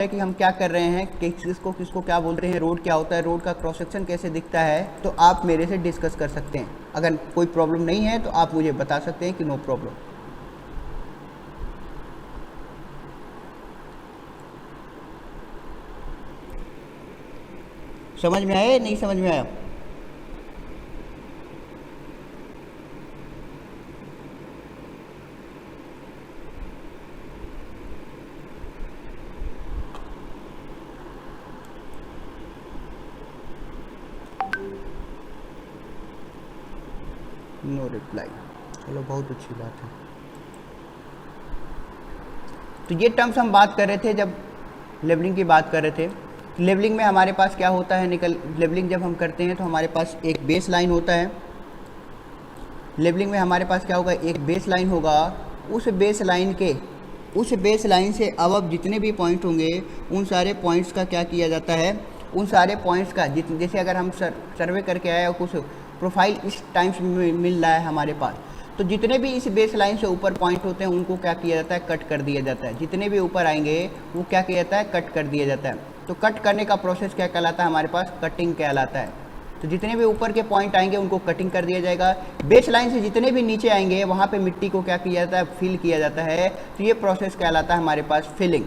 है कि हम क्या कर रहे हैं, किसको किसको क्या बोलते हैं, रोड क्या होता है, रोड का क्रॉस सेक्शन कैसे दिखता है, तो आप मेरे से डिस्कस कर सकते हैं। अगर कोई प्रॉब्लम नहीं है तो आप मुझे बता सकते हैं कि नो प्रॉब्लम। समझ में आया नहीं समझ में आया? नो रिप्लाई, चलो बहुत अच्छी बात है। तो ये टर्म्स हम बात कर रहे थे जब लेबलिंग की बात कर रहे थे। लेबलिंग में हमारे पास क्या होता है, लेबलिंग जब हम करते हैं तो हमारे पास एक बेस लाइन होता है। लेबलिंग में हमारे पास क्या होगा, एक बेस लाइन होगा। उस बेस लाइन से अब जितने भी पॉइंट होंगे उन सारे पॉइंट्स का क्या किया जाता है, उन सारे पॉइंट्स का जैसे अगर हम सर्वे करके आए और कुछ प्रोफाइल इस टाइम्स में मिल रहा है हमारे पास, तो जितने भी इस बेस लाइन से ऊपर पॉइंट होते हैं उनको क्या किया जाता है, कट कर दिया जाता है। जितने भी ऊपर आएंगे वो क्या किया जाता है, कट कर दिया जाता है। तो कट करने का प्रोसेस क्या कहलाता है, हमारे पास कटिंग कहलाता है। तो जितने भी ऊपर के पॉइंट आएंगे उनको कटिंग कर दिया जाएगा। बेस लाइन से जितने भी नीचे आएंगे वहाँ पे मिट्टी को क्या किया जाता है, फिल किया जाता है। तो ये प्रोसेस कहलाता है हमारे पास फिलिंग।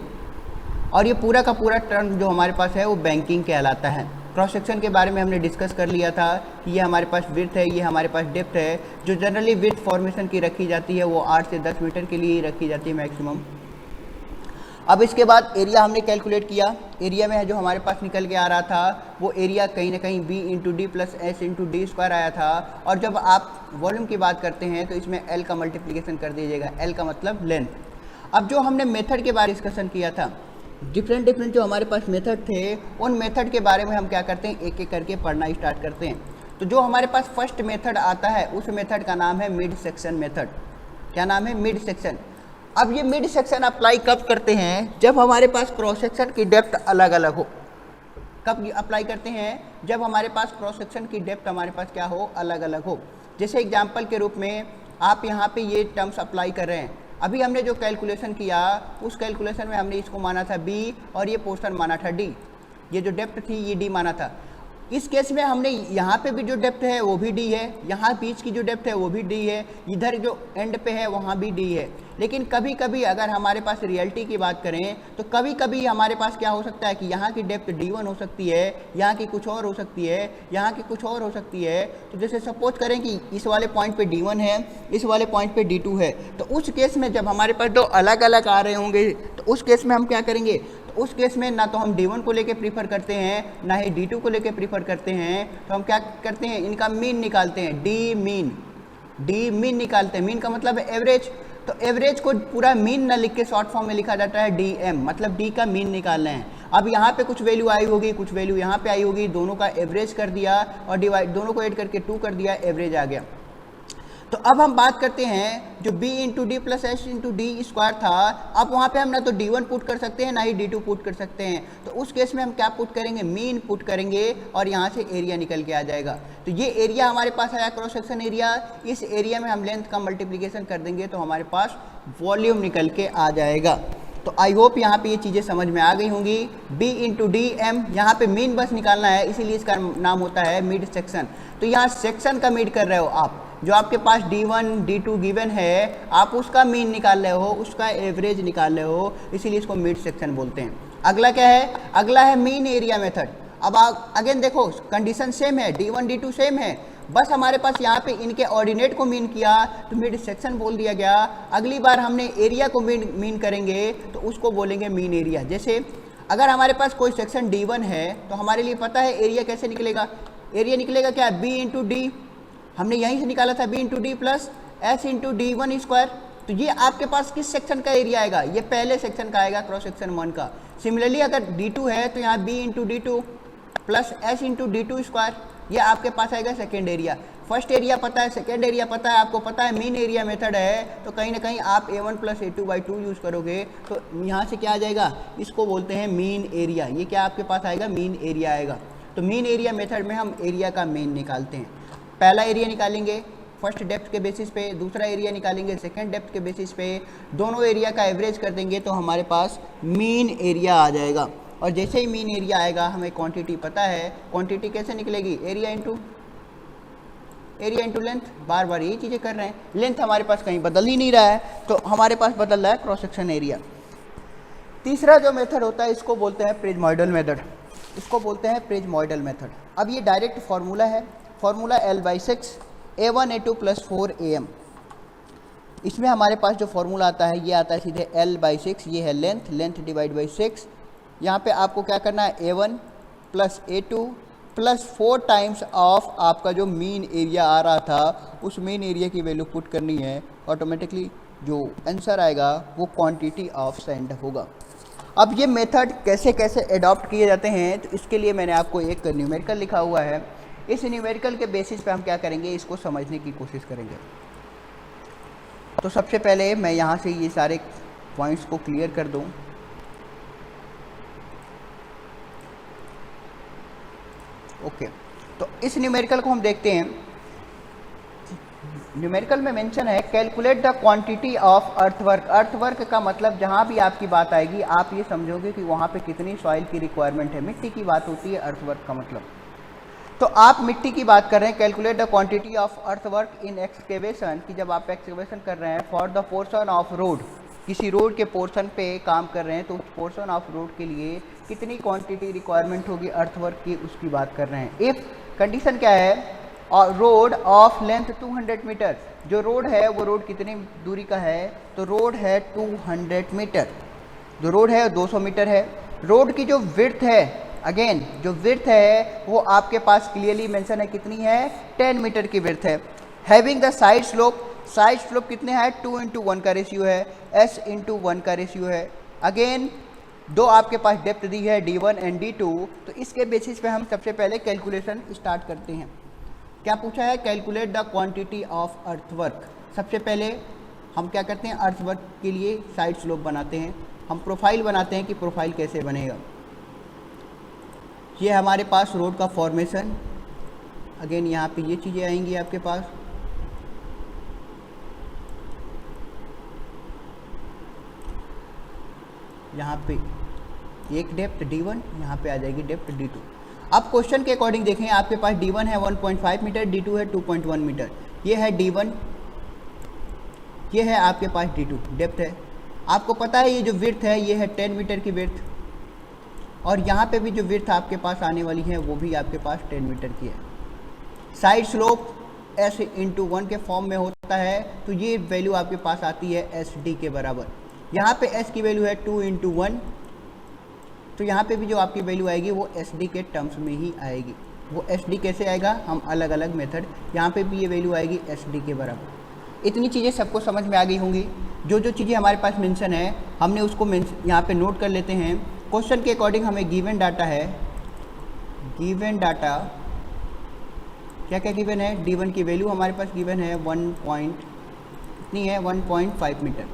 और ये पूरा का पूरा टर्म जो हमारे पास है वो बैंकिंग कहलाता है। क्रॉस सेक्शन के बारे में हमने डिस्कस कर लिया था कि ये हमारे पास विड्थ है, ये हमारे पास डेप्थ है। जो जनरली विड्थ फॉर्मेशन की रखी जाती है वो 8 से 10 मीटर के लिए ही रखी जाती है मैक्सिमम। अब इसके बाद एरिया हमने कैलकुलेट किया। एरिया में जो हमारे पास निकल के आ रहा था वो एरिया कहीं ना कहीं b into D plus S into D square आया था। और जब आप वॉल्यूम की बात करते हैं तो इसमें l का मल्टीप्लिकेशन कर दीजिएगा, l का मतलब लेंथ। अब जो हमने मेथड के बारे में डिस्कशन किया था, डिफरेंट जो हमारे पास मेथड थे, उन मेथड के बारे में हम क्या करते हैं, एक एक करके पढ़ना स्टार्ट करते हैं। तो जो हमारे पास फर्स्ट मेथड आता है उस मेथड का नाम है मिड सेक्शन मेथड। क्या नाम है, मिड सेक्शन। अब ये मिड सेक्शन अप्लाई कब करते हैं, जब हमारे पास क्रॉस सेक्शन की डेप्थ अलग अलग हो। कब अप्लाई करते हैं, जब हमारे पास क्रॉस सेक्शन की डेप्थ हमारे पास क्या हो, अलग अलग हो। जैसे एग्जांपल के रूप में आप यहाँ पे ये टर्म्स अप्लाई कर रहे हैं। अभी हमने जो कैलकुलेशन किया उस कैलकुलेशन में हमने इसको माना था b और ये पोर्शन माना था d। ये जो डेप्थ थी ये d माना था। इस केस में हमने यहाँ पे भी जो डेप्थ है वो भी डी है, यहाँ बीच की जो डेप्थ है वो भी डी है, इधर जो एंड पे है वहाँ भी डी है। लेकिन कभी कभी अगर हमारे पास रियलिटी की बात करें तो कभी कभी हमारे पास क्या हो सकता है कि यहाँ की डेप्थ D1 हो सकती है, यहाँ की कुछ और हो सकती है, यहाँ की कुछ और हो सकती है। तो जैसे सपोज करें कि इस वाले पॉइंट पे D1 है, इस वाले पॉइंट पे D2 है, तो उस केस में जब हमारे पास दो अलग अलग आ रहे होंगे तो उस केस में हम क्या करेंगे, उस केस में ना तो हम D1 को लेके प्रीफर करते हैं ना ही D2 को लेके प्रीफर करते हैं। तो हम क्या करते हैं, इनका मीन निकालते हैं, डी मीन निकालते हैं। मीन का मतलब है एवरेज। तो एवरेज को पूरा मीन ना लिख के शॉर्ट फॉर्म में लिखा जाता है DM, मतलब D का मीन निकालना है। अब यहाँ पे कुछ वैल्यू आई होगी, कुछ वैल्यू यहाँ पे आई होगी, दोनों का एवरेज कर दिया और डिवाइड दोनों को ऐड करके 2 कर दिया, एवरेज आ गया। तो अब हम बात करते हैं जो b into D plus S into D square था। अब वहाँ पे हम ना तो D1 पुट कर सकते हैं ना ही D2 पुट कर सकते हैं। तो उस केस में हम क्या पुट करेंगे, मीन पुट करेंगे और यहाँ से एरिया निकल के आ जाएगा। तो ये एरिया हमारे पास आया, क्रॉस सेक्शन एरिया। इस एरिया में हम लेंथ का मल्टीप्लीकेशन कर देंगे तो हमारे पास वॉल्यूम निकल के आ जाएगा। तो आई होप यहाँ पे ये चीज़ें समझ में आ गई होंगी। b इंटू डी एम, यहाँ पे मीन बस निकालना है, इसीलिए इसका नाम होता है मिड सेक्शन। तो यहाँ सेक्शन का मिड कर रहे हो आप, जो आपके पास D1 D2 गिवन है आप उसका मीन निकाल रहे हो, उसका एवरेज निकाल रहे हो, इसीलिए इसको मिड सेक्शन बोलते हैं। अगला क्या है, अगला है मीन एरिया मेथड। अब अगेन देखो कंडीशन सेम है, D1 D2 सेम है, बस हमारे पास यहाँ पे इनके ऑर्डिनेट को मीन किया तो मिड सेक्शन बोल दिया गया। अगली बार हमने एरिया को मीन करेंगे तो उसको बोलेंगे मीन एरिया। जैसे अगर हमारे पास कोई सेक्शन D1 है तो हमारे लिए पता है एरिया कैसे निकलेगा, एरिया निकलेगा क्या, b इंटू डी, हमने यहीं से निकाला था b into D plus S into D1 square. तो ये आपके पास किस सेक्शन का एरिया आएगा, ये पहले सेक्शन का आएगा, क्रॉस सेक्शन 1 का। सिमिलरली अगर D2 है तो यहाँ b into D2 plus S into D2 square, ये आपके पास आएगा सेकेंड एरिया। फर्स्ट एरिया पता है, सेकेंड एरिया पता है, आपको पता है मीन एरिया मेथड है, तो कहीं ना कहीं आप A1 प्लस A2/2 यूज़ करोगे तो यहाँ से क्या आ जाएगा, इसको बोलते हैं मीन एरिया। ये क्या आपके पास आएगा, मीन एरिया आएगा। तो मीन एरिया मेथड में हम एरिया का मीन निकालते हैं। पहला एरिया निकालेंगे, फर्स्ट डेप्थ के बेसिस पे, दूसरा एरिया निकालेंगे सेकंड डेप्थ के बेसिस पे, दोनों एरिया का एवरेज कर देंगे तो हमारे पास मीन एरिया आ जाएगा। और जैसे ही मीन एरिया आएगा, हमें क्वांटिटी पता है, क्वांटिटी कैसे निकलेगी, एरिया इंटू लेंथ। बार बार यही चीज़ें कर रहे हैं, लेंथ हमारे पास कहीं बदल ही नहीं रहा है, तो हमारे पास बदल रहा है क्रॉस सेक्शन एरिया। तीसरा जो मेथड होता है इसको बोलते हैं प्रिज्मॉइडल मेथड, इसको बोलते हैं प्रिज्मॉइडल मेथड। अब ये डायरेक्ट फार्मूला है, formula L/6 A1 A2 + 4 AM। इसमें हमारे पास जो फार्मूला आता है ये आता है सीधे L/6, ये है लेंथ, लेंथ डिवाइड बाई 6। यहाँ पे आपको क्या करना है, A1 + A2 + 4 टाइम्स ऑफ आपका जो मीन एरिया आ रहा था, उस मीन एरिया की वैल्यू पुट करनी है। ऑटोमेटिकली जो आंसर आएगा वो क्वांटिटी ऑफ सैंड होगा। अब ये मेथड कैसे कैसे अडॉप्ट किए जाते हैं, तो इसके लिए मैंने आपको एक न्यूमेरिकल लिखा हुआ है। इस न्यूमेरिकल के बेसिस पे हम क्या करेंगे, इसको समझने की कोशिश करेंगे। तो सबसे पहले मैं यहाँ से ये सारे पॉइंट्स को क्लियर कर दूँ। ओके, तो इस न्यूमेरिकल को हम देखते हैं। न्यूमेरिकल में मेंशन है calculate the quantity of earthwork. Earthwork का मतलब जहाँ भी आपकी बात आएगी आप ये समझोगे कि वहाँ पे कितनी सॉइल की रिक्वायरमेंट है, मिट्टी की बात होती है अर्थवर्क का मतलब। तो आप मिट्टी की बात कर रहे हैं, calculate the quantity of earthwork in excavation, कि जब आप एक्सकेवेशन कर रहे हैं for the portion of road, किसी रोड के पोर्शन पे काम कर रहे हैं, तो उस पोर्शन ऑफ रोड के लिए कितनी क्वांटिटी रिक्वायरमेंट होगी अर्थवर्क की, उसकी बात कर रहे हैं। इफ़ कंडीशन क्या है, और रोड ऑफ लेंथ 200 मीटर, जो रोड है वो रोड कितनी दूरी का है, तो रोड है 200 मीटर, जो रोड है 200 मीटर है। रोड की जो विड्थ है, अगेन जो विड्थ है वो आपके पास क्लियरली मेंशन है, कितनी है, 10 मीटर की विड्थ है। Having the side slope, side slope कितने हैं, 2:1 का रेशियो है, S/1 का रेशियो है। अगेन दो आपके पास डेप्थ दी है D1 एंड D2, तो इसके बेसिस पे हम सबसे पहले कैलकुलेशन स्टार्ट करते हैं। क्या पूछा है, calculate the quantity of earthwork. सबसे पहले हम क्या करते हैं, अर्थवर्क के लिए साइड स्लोप बनाते हैं, हम प्रोफाइल बनाते हैं कि प्रोफाइल कैसे बनेगा। ये हमारे पास रोड का फॉर्मेशन, अगेन यहाँ पे ये चीज़ें आएंगी आपके पास। यहाँ पे एक डेप्थ D1, यहाँ पे आ जाएगी डेप्थ D2। अब क्वेश्चन के अकॉर्डिंग देखें, आपके पास D1 है 1.5 मीटर, D2 है 2.1 मीटर। ये है D1, ये है आपके पास D2, डेप्थ है। आपको पता है ये जो विड्थ है ये है 10 मीटर की विड्थ, और यहाँ पे भी जो विड्थ आपके पास आने वाली है वो भी आपके पास 10 मीटर की है। साइड स्लोप S/1 के फॉर्म में होता है, तो ये वैल्यू आपके पास आती है SD के बराबर। यहाँ पे S की वैल्यू है 2:1, तो यहाँ पे भी जो आपकी वैल्यू आएगी वो SD के टर्म्स में ही आएगी। वो SD कैसे आएगा, हम अलग अलग मेथड, यहाँ पे भी ये वैल्यू आएगी SD के बराबर। इतनी चीज़ें सबको समझ में आ गई होंगी। जो जो चीज़ें हमारे पास मेंशन है हमने उसको यहाँ पे नोट कर लेते हैं। क्वेश्चन के अकॉर्डिंग हमें गिवन डाटा है, गिवन डाटा क्या क्या गिवन है, D1 की वैल्यू हमारे पास गिवन है 1.5 मीटर,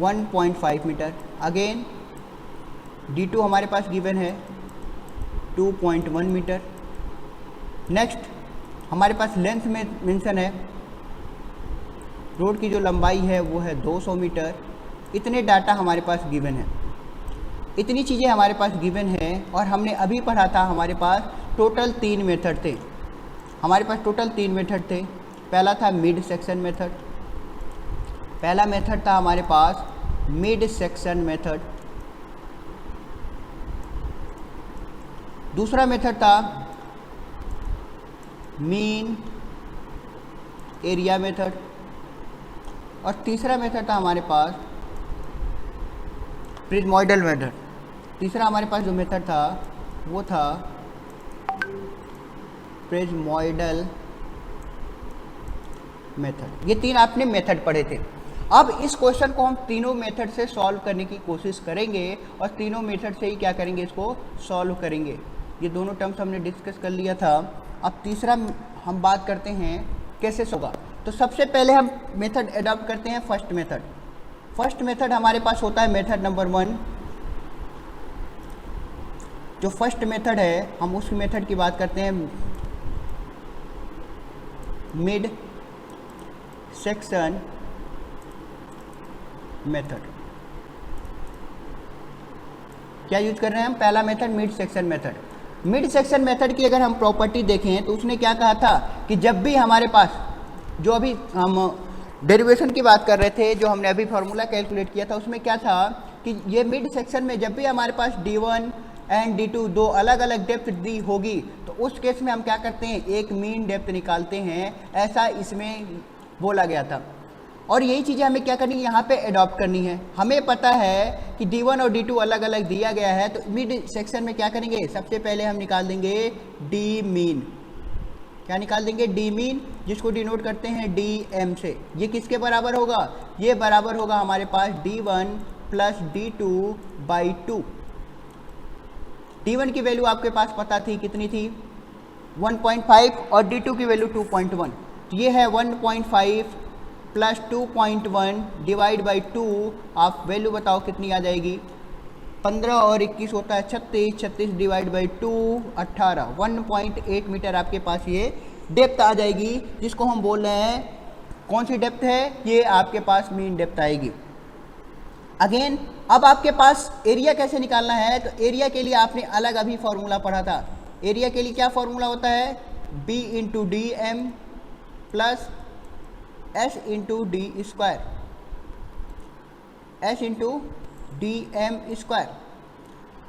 1.5 मीटर। अगेन D2 हमारे पास गिवन है 2.1 मीटर। नेक्स्ट हमारे पास लेंथ में मेंशन है, रोड की जो लंबाई है वो है 200 मीटर। इतने डाटा हमारे पास गिवन है, इतनी चीज़ें हमारे पास गिवन है। और हमने अभी पढ़ा था हमारे पास टोटल 3 मेथड थे, हमारे पास टोटल 3 मेथड थे। पहला था मिड सेक्शन मेथड, पहला मेथड था हमारे पास मिड सेक्शन मेथड। दूसरा मेथड था मीन एरिया मेथड, और तीसरा मेथड था हमारे पास प्रिज्मॉइडल मेथड। तीसरा हमारे पास जो मेथड था वो था प्रिज्मॉइडल मेथड। ये 3 आपने मेथड पढ़े थे। अब इस क्वेश्चन को हम तीनों मेथड से सॉल्व करने की कोशिश करेंगे, और तीनों मेथड से ही क्या करेंगे, इसको सॉल्व करेंगे। ये दोनों टर्म्स हमने डिस्कस कर लिया था। अब तीसरा हम बात करते हैं कैसे होगा। तो सबसे पहले हम मेथड अडॉप्ट करते हैं फर्स्ट मेथड। फर्स्ट मेथड हमारे पास होता है मेथड नंबर 1। जो फर्स्ट मेथड है हम उस मेथड की बात करते हैं मिड सेक्शन मेथड। क्या यूज कर रहे हैं हम? पहला method mid section method. Mid section method की अगर हम प्रॉपर्टी देखें तो उसने क्या कहा था कि जब भी हमारे पास, जो अभी हम डेरिवेशन की बात कर रहे थे, जो हमने अभी फार्मूला कैलकुलेट किया था, उसमें क्या था कि ये मिड सेक्शन में जब भी हमारे पास D1 एंड D2 दो अलग अलग डेप्थ दी होगी तो उस केस में हम क्या करते हैं, एक मीन डेप्थ निकालते हैं, ऐसा इसमें बोला गया था। और यही चीज़ें हमें क्या करनी है, यहाँ पे अडॉप्ट करनी है। हमें पता है कि D1 और D2 अलग अलग दिया गया है, तो मिड सेक्शन में क्या करेंगे, सबसे पहले हम निकाल देंगे डी मीन। क्या निकाल देंगे? डी मीन, जिसको डिनोट करते हैं DM से। ये किसके बराबर होगा? ये बराबर होगा हमारे पास D1 plus D2 by 2। D1 की वैल्यू आपके पास पता थी, कितनी थी? 1.5 और D2 की वैल्यू 2.1। तो ये है 1.5 प्लस 2.1 डिवाइड बाई 2। आप वैल्यू बताओ कितनी आ जाएगी? 15 और 21 होता है 36, 36 डिवाइड बाई 2 18। 1.8 मीटर आपके पास ये डेप्थ आ जाएगी, जिसको हम बोल रहे हैं कौन सी डेप्थ है? ये आपके पास मीन डेप्थ आएगी। अगेन अब आपके पास एरिया कैसे निकालना है? तो एरिया के लिए आपने अलग अभी फॉर्मूला पढ़ा था। एरिया के लिए क्या फॉर्मूला होता है? B into DM plus S into D square, S into DM square.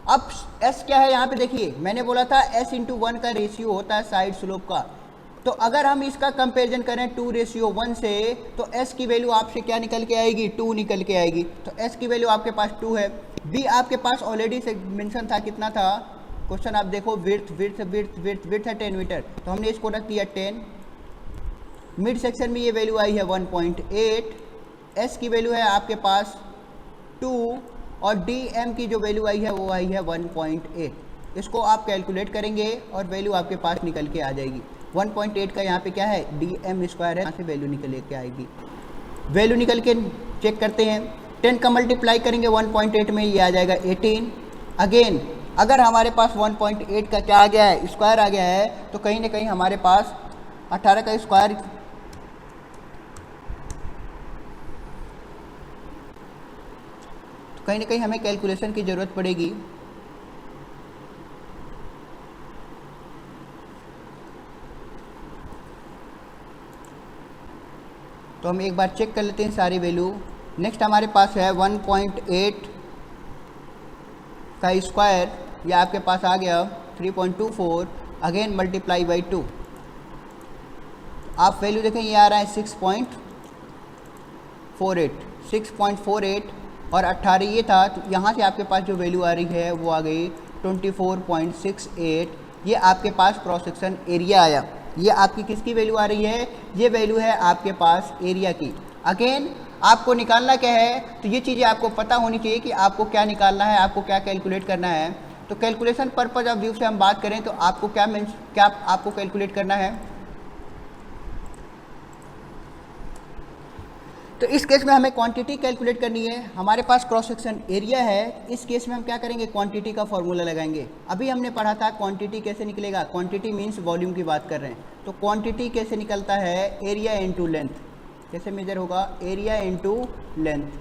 अब S क्या है यहाँ पे देखिए, मैंने बोला था S इंटू 1 का रेशियो होता है साइड स्लोप का। तो अगर हम इसका कंपैरिजन करें 2:1 से, तो S की वैल्यू आपसे क्या निकल के आएगी? 2 निकल के आएगी। तो S की वैल्यू आपके पास 2 है। B आपके पास ऑलरेडी से मेंशन था, कितना था? क्वेश्चन आप देखो, विड्थ है 10 मीटर, तो हमने इसको रख दिया 10। मिड सेक्शन में ये वैल्यू आई है 1.8। S की वैल्यू है आपके पास 2 और DM की जो वैल्यू आई है वो आई है 1.8। इसको आप कैलकुलेट करेंगे और वैल्यू आपके पास निकल के आ जाएगी। 1.8 का यहाँ पे क्या है? DM स्क्वायर है, यहाँ से वैल्यू निकल के आएगी। वैल्यू निकल के चेक करते हैं, 10 का मल्टीप्लाई करेंगे 1.8 में, ये आ जाएगा 18। अगेन अगर हमारे पास 1.8 का क्या आ गया है? स्क्वायर आ गया है, तो कहीं ना कहीं हमारे पास 18 का स्क्वायर, कहीं ना कहीं हमें कैलकुलेशन की ज़रूरत पड़ेगी। तो हम एक बार चेक कर लेते हैं सारी वैल्यू। नेक्स्ट हमारे पास है 1.8 का स्क्वायर, ये आपके पास आ गया 3.24, अगेन मल्टीप्लाई बाई 2। आप वैल्यू देखें, ये आ रहा है 6.48 और 18 ये था, तो यहाँ से आपके पास जो वैल्यू आ रही है वो आ गई 24.68। ये आपके पास क्रॉस सेक्शन एरिया आया। ये आपकी किसकी वैल्यू आ रही है? ये वैल्यू है आपके पास एरिया की। अगेन आपको निकालना क्या है? तो ये चीज़ें आपको पता होनी चाहिए कि आपको क्या निकालना है, आपको क्या कैलकुलेट करना है। तो कैलकुलेशन पर्पज ऑफ व्यू से हम बात करें तो आपको क्या आपको कैलकुलेट करना है? तो इस केस में हमें क्वांटिटी कैलकुलेट करनी है। हमारे पास क्रॉस सेक्शन एरिया है, इस केस में हम क्या करेंगे? क्वांटिटी का फॉर्मूला लगाएंगे। अभी हमने पढ़ा था क्वांटिटी कैसे निकलेगा, क्वांटिटी मींस वॉल्यूम की बात कर रहे हैं। तो क्वांटिटी कैसे निकलता है? Area into length. कैसे मेजर होगा? Area into length.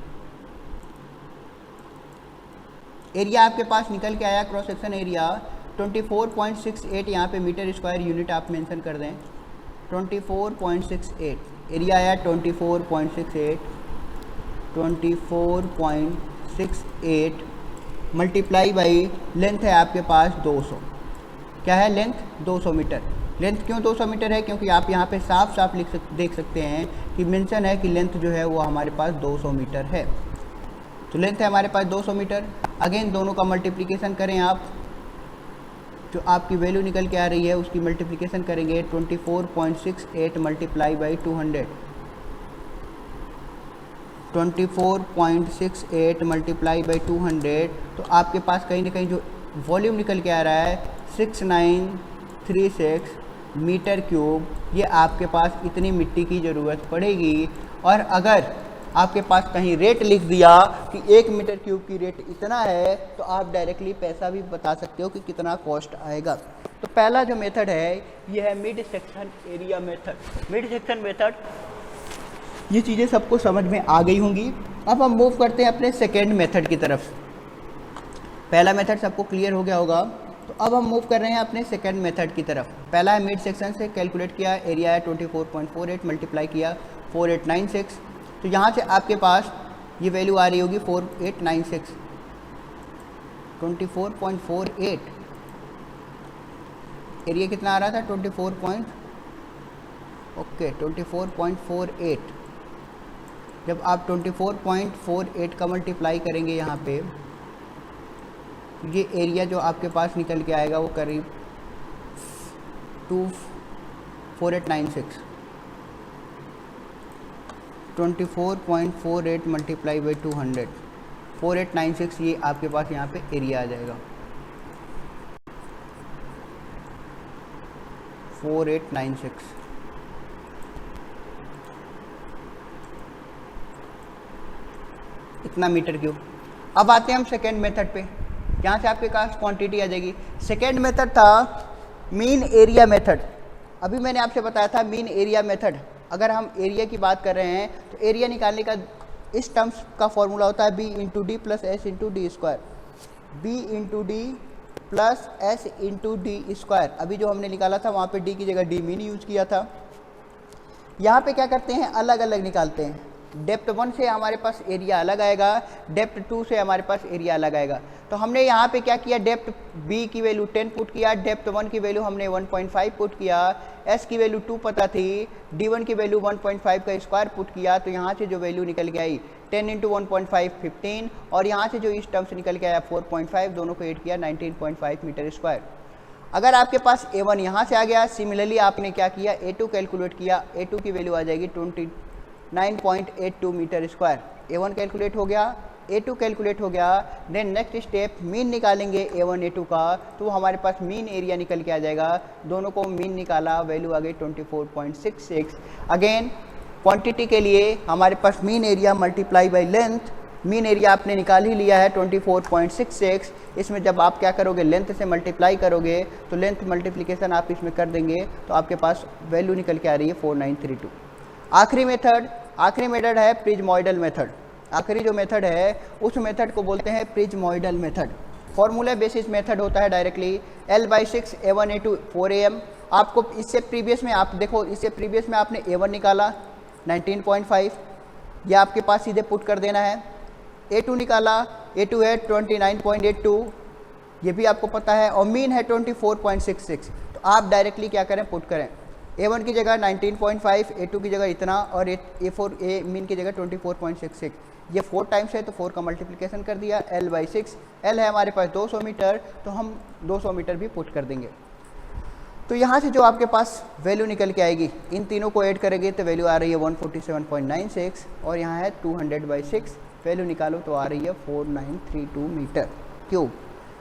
एरिया आपके पास निकल के आया, क्रॉस सेक्शन एरिया 24.68, यहाँ पे मीटर स्क्वायर यूनिट आप मेंशन कर दें, 24.68 एरिया आया 24.68 मल्टीप्लाई बाई लेंथ है आपके पास 200। क्या है लेंथ? 200 मीटर। लेंथ क्यों 200 मीटर है? क्योंकि आप यहाँ पे साफ साफ देख सकते हैं कि मेंशन है कि लेंथ जो है वो हमारे पास 200 मीटर है। तो लेंथ है हमारे पास 200 मीटर। अगेन दोनों का मल्टीप्लिकेशन करें आप, जो आपकी वैल्यू निकल के आ रही है उसकी मल्टीप्लिकेशन करेंगे 24.68 मल्टीप्लाई बाई 200। 24.68 मल्टीप्लाई बाई 200, तो आपके पास कहीं ना कहीं जो वॉल्यूम निकल के आ रहा है 6936 मीटर क्यूब। ये आपके पास इतनी मिट्टी की ज़रूरत पड़ेगी। और अगर आपके पास कहीं रेट लिख दिया कि 1 मीटर क्यूब की रेट इतना है, तो आप डायरेक्टली पैसा भी बता सकते हो कि कितना कॉस्ट आएगा। तो पहला जो मेथड है ये है mid section area method. Mid section method ये चीज़ें सबको समझ में आ गई होंगी। अब हम मूव करते हैं अपने सेकेंड मेथड की तरफ। पहला मेथड सबको क्लियर हो गया होगा, तो अब हम मूव कर रहे हैं अपने सेकेंड मेथड की तरफ। पहला है मिड सेक्शन से कैलकुलेट किया, एरिया है 24.48 मल्टीप्लाई किया 4896। तो यहाँ से आपके पास ये वैल्यू आ रही होगी 4896, 24.48। एरिया कितना आ रहा था 24.48। जब आप 24.48 का मल्टीप्लाई करेंगे यहाँ पे, ये एरिया जो आपके पास निकल के आएगा वो करीब 4896। 24.48 मल्टीप्लाई बाई 200, 4896 ये आपके पास यहाँ पे एरिया आ जाएगा। 4896 इतना मीटर क्यूब। अब आते हैं हम सेकेंड मेथड पे, जहाँ से आपके पास क्वांटिटी आ जाएगी। सेकेंड मेथड था मीन एरिया मेथड। अभी मैंने आपसे बताया था मीन एरिया मेथड। अगर हम एरिया की बात कर रहे हैं तो एरिया निकालने का इस टर्म्स का फॉर्मूला होता है B into D plus S into D square. B into D plus S into D square. अभी जो हमने निकाला था वहाँ पे डी की जगह डी मीन यूज किया था। यहाँ पे क्या करते हैं, अलग अलग निकालते हैं। डेप्थ 1 से हमारे पास एरिया अलग आएगा, डेप्थ 2 से हमारे पास एरिया अलग आएगा। तो हमने यहाँ पे क्या किया, डेप्थ बी की वैल्यू 10 पुट किया, डेप्थ 1 की वैल्यू हमने 1.5 पुट किया, एस की वैल्यू 2 पता थी, D1 की वैल्यू 1.5 का स्क्वायर पुट किया। तो यहाँ से जो वैल्यू निकल के आई 10 इंटू 1.5 15, और यहाँ से जो इस टर्म से निकल के आया 4.5, दोनों को ऐड किया 19.5 मीटर स्क्वायर। अगर आपके पास A1 यहाँ से आ गया, सिमिलरली आपने क्या किया, A2 कैलकुलेट किया, A2 की वैल्यू आ जाएगी 29.82 मीटर स्क्वायर। A1 कैलकुलेट हो गया, A2 कैलकुलेट हो गया। देन नेक्स्ट स्टेप मीन निकालेंगे A1 A2 का, तो हमारे पास मीन एरिया निकल के आ जाएगा। दोनों को मीन निकाला, वैल्यू आ गई 24.66। अगेन क्वांटिटी के लिए हमारे पास mean area multiply by length. Mean area आपने निकाल ही लिया है 24.66। इसमें जब आप क्या करोगे, लेंथ से मल्टीप्लाई करोगे, तो लेंथ मल्टीप्लिकेशन आप इसमें कर देंगे तो आपके पास वैल्यू निकल के आ रही है 4932। आखिरी मेथड है प्रिज्मोइडल मेथड। आखिरी जो मेथड है उस मेथड को बोलते हैं प्रिज्मोइडल मेथड। फॉर्मूला बेसिस मेथड होता है directly L/6 A1 A2 4am। आपको इससे प्रीवियस में आप देखो, इससे प्रीवियस में आपने A1 निकाला 19.5, ये आपके पास सीधे पुट कर देना है। A2 निकाला, A2 है 29.82, ये भी आपको पता है, और मीन है 24.66। तो आप डायरेक्टली क्या करें, पुट करें। A1 की जगह 19.5, A2 की जगह इतना, और A4 A मीन की जगह 24.66। ये 4 टाइम्स है तो 4 का मल्टीप्लिकेशन कर दिया। L/6, L है हमारे पास 200 मीटर, तो हम 200 मीटर भी पुट कर देंगे। तो यहाँ से जो आपके पास वैल्यू निकल के आएगी, इन तीनों को ऐड करेंगे तो वैल्यू आ रही है 147.96, और यहाँ है 200/6, वैल्यू निकालो तो आ रही है 4932 मीटर क्यूब।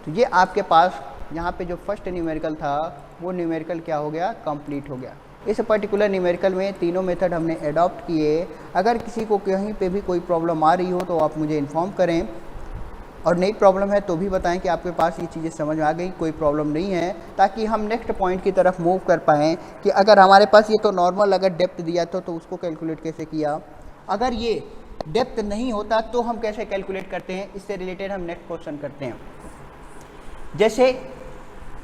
तो ये आपके पास यहाँ पे जो फर्स्ट न्यूमेरिकल था वो न्यूमेरिकल क्या हो गया, कंप्लीट हो गया। इस पर्टिकुलर न्यूमेरिकल में तीनों मेथड हमने एडॉप्ट किए। अगर किसी को कहीं पे भी कोई प्रॉब्लम आ रही हो तो आप मुझे इन्फॉर्म करें, और नई प्रॉब्लम है तो भी बताएं कि आपके पास ये चीज़ें समझ में आ गई, कोई प्रॉब्लम नहीं है, ताकि हम नेक्स्ट पॉइंट की तरफ मूव कर पाएँ कि अगर हमारे पास ये तो नॉर्मल अगर डेप्थ दिया तो उसको कैलकुलेट कैसे किया, अगर ये डेप्थ नहीं होता तो हम कैसे कैलकुलेट करते हैं। इससे रिलेटेड हम नेक्स्ट क्वेश्चन करते हैं। जैसे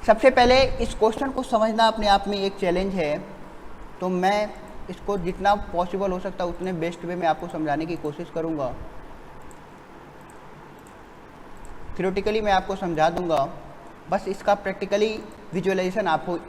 सबसे पहले इस क्वेश्चन को समझना अपने आप में एक चैलेंज है, तो मैं इसको जितना पॉसिबल हो सकता है उतने बेस्ट वे में आपको समझाने की कोशिश करूँगा। थ्योरेटिकली मैं आपको समझा दूंगा, बस इसका प्रैक्टिकली विजुअलाइजेशन आपको